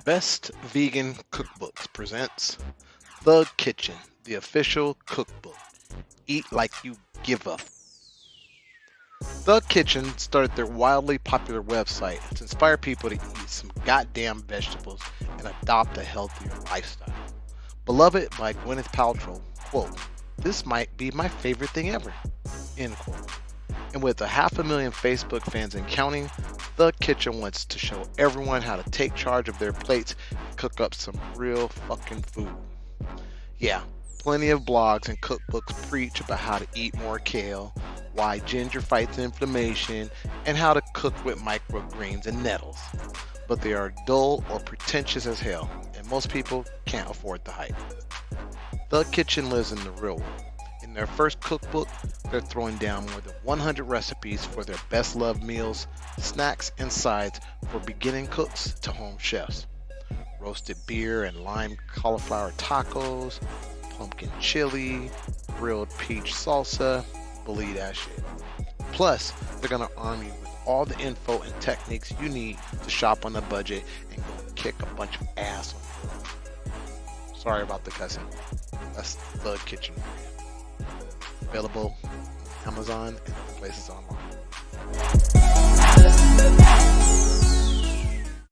Best Vegan Cookbooks presents The Kitchen, the official cookbook. Eat like you give a. The Kitchen started their wildly popular website to inspire people to eat some goddamn vegetables and adopt a healthier lifestyle. Beloved by Gwyneth Paltrow, quote, "This might be my favorite thing ever," end quote. And with a 500,000 Facebook fans and counting, The Kitchen wants to show everyone how to take charge of their plates and cook up some real fucking food. Yeah, plenty of blogs and cookbooks preach about how to eat more kale, why ginger fights inflammation, and how to cook with microgreens and nettles. But they are dull or pretentious as hell, and most people can't afford the hype. The Kitchen lives in the real world. In their first cookbook, they're throwing down more than 100 recipes for their best loved meals, snacks, and sides for beginning cooks to home chefs. Roasted beer and lime cauliflower tacos, pumpkin chili, grilled peach salsa, believe that shit. Plus, they're gonna arm you with all the info and techniques you need to shop on a budget and go kick a bunch of ass on the grill. Sorry about the cussing. That's The Kitchen for you. Available on Amazon and other places online.